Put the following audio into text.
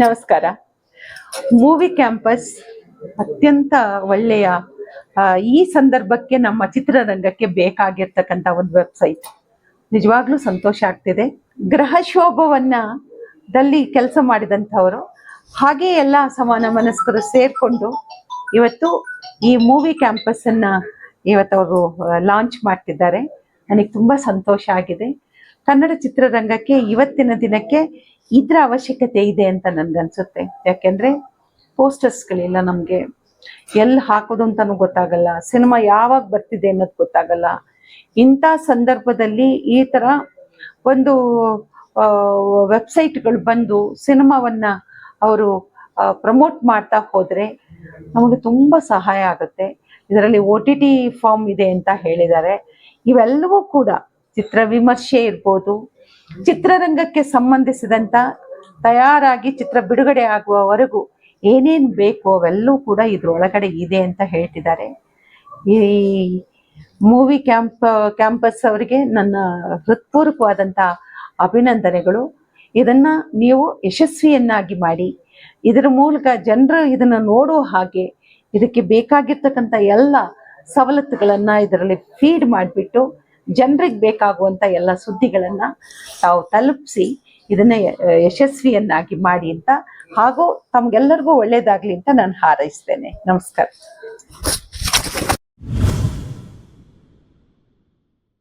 ನಮಸ್ಕಾರ. Movie campus ಅತ್ಯಂತ ಒಳ್ಳೆಯ ಈ ಸಂದರ್ಭಕ್ಕೆ ನಮ್ಮ ಚಿತ್ರರಂಗಕ್ಕೆ ಬೇಕಾಗಿರ್ತಕ್ಕಂಥ ಒಂದು ವೆಬ್ಸೈಟ್. ನಿಜವಾಗ್ಲೂ ಸಂತೋಷ ಆಗ್ತಿದೆ. ಗ್ರಹಶೋಭವನ್ನ ದಲ್ಲಿ ಕೆಲಸ ಮಾಡಿದಂಥವರು ಹಾಗೆ ಎಲ್ಲ ಸಮಾನ ಮನಸ್ಕರು ಸೇರ್ಕೊಂಡು ಇವತ್ತು ಈ ಮೂವಿ ಕ್ಯಾಂಪಸ್ ಅನ್ನ ಇವತ್ತವರು ಲಾಂಚ್ ಮಾಡ್ತಿದ್ದಾರೆ. ನನಗೆ ತುಂಬಾ ಸಂತೋಷ ಆಗಿದೆ. ಕನ್ನಡ ಚಿತ್ರರಂಗಕ್ಕೆ ಇವತ್ತಿನ ದಿನಕ್ಕೆ ಇದ್ರ ಅವಶ್ಯಕತೆ ಇದೆ ಅಂತ ನನ್ಗನ್ಸುತ್ತೆ. ಯಾಕೆಂದ್ರೆ ಪೋಸ್ಟರ್ಸ್ಗಳಿಲ್ಲ, ನಮ್ಗೆ ಎಲ್ಲಿ ಹಾಕೋದು ಅಂತಾನು ಗೊತ್ತಾಗಲ್ಲ, ಸಿನಿಮಾ ಯಾವಾಗ ಬರ್ತಿದೆ ಅನ್ನೋದು ಗೊತ್ತಾಗಲ್ಲ. ಇಂಥ ಸಂದರ್ಭದಲ್ಲಿ ಈ ತರ ಒಂದು ವೆಬ್ಸೈಟ್ಗಳು ಬಂದು ಸಿನಿಮಾವನ್ನ ಅವರು ಪ್ರಮೋಟ್ ಮಾಡ್ತಾ ಹೋದ್ರೆ ನಮಗೆ ತುಂಬಾ ಸಹಾಯ ಆಗುತ್ತೆ. ಇದರಲ್ಲಿ OTT ಫಾರ್ಮ್ ಇದೆ ಅಂತ ಹೇಳಿದ್ದಾರೆ. ಇವೆಲ್ಲವೂ ಕೂಡ ಚಿತ್ರ ವಿಮರ್ಶೆ ಇರ್ಬೋದು, ಚಿತ್ರರಂಗಕ್ಕೆ ಸಂಬಂಧಿಸಿದಂತ ತಯಾರಾಗಿ ಚಿತ್ರ ಬಿಡುಗಡೆ ಆಗುವವರೆಗೂ ಏನೇನು ಬೇಕು ಅವೆಲ್ಲವೂ ಕೂಡ ಇದ್ರೊಳಗಡೆ ಇದೆ ಅಂತ ಹೇಳ್ತಿದ್ದಾರೆ. ಈ ಮೂವಿ ಕ್ಯಾಂಪಸ್ ಅವರಿಗೆ ನನ್ನ ಹೃತ್ಪೂರ್ವಕವಾದಂಥ ಅಭಿನಂದನೆಗಳು. ಇದನ್ನ ನೀವು ಯಶಸ್ವಿಯನ್ನಾಗಿ ಮಾಡಿ, ಇದರ ಮೂಲಕ ಜನರು ಇದನ್ನ ನೋಡೋ ಹಾಗೆ ಇದಕ್ಕೆ ಬೇಕಾಗಿರ್ತಕ್ಕಂಥ ಎಲ್ಲ ಸವಲತ್ತುಗಳನ್ನ ಇದರಲ್ಲಿ ಫೀಡ್ ಮಾಡಿಬಿಟ್ಟು ಜನರಿಗೆ ಬೇಕಾಗುವಂತ ಎಲ್ಲ ಸುದ್ದಿಗಳನ್ನ ತಾವು ತಲುಪಿಸಿ ಇದನ್ನ ಯಶಸ್ವಿಯನ್ನಾಗಿ ಮಾಡಿ ಅಂತ, ಹಾಗೂ ತಮ್ಗೆಲ್ಲರಿಗೂ ಒಳ್ಳೇದಾಗ್ಲಿ ಅಂತ ನಾನು ಹಾರೈಸ್ತೇನೆ. ನಮಸ್ಕಾರ.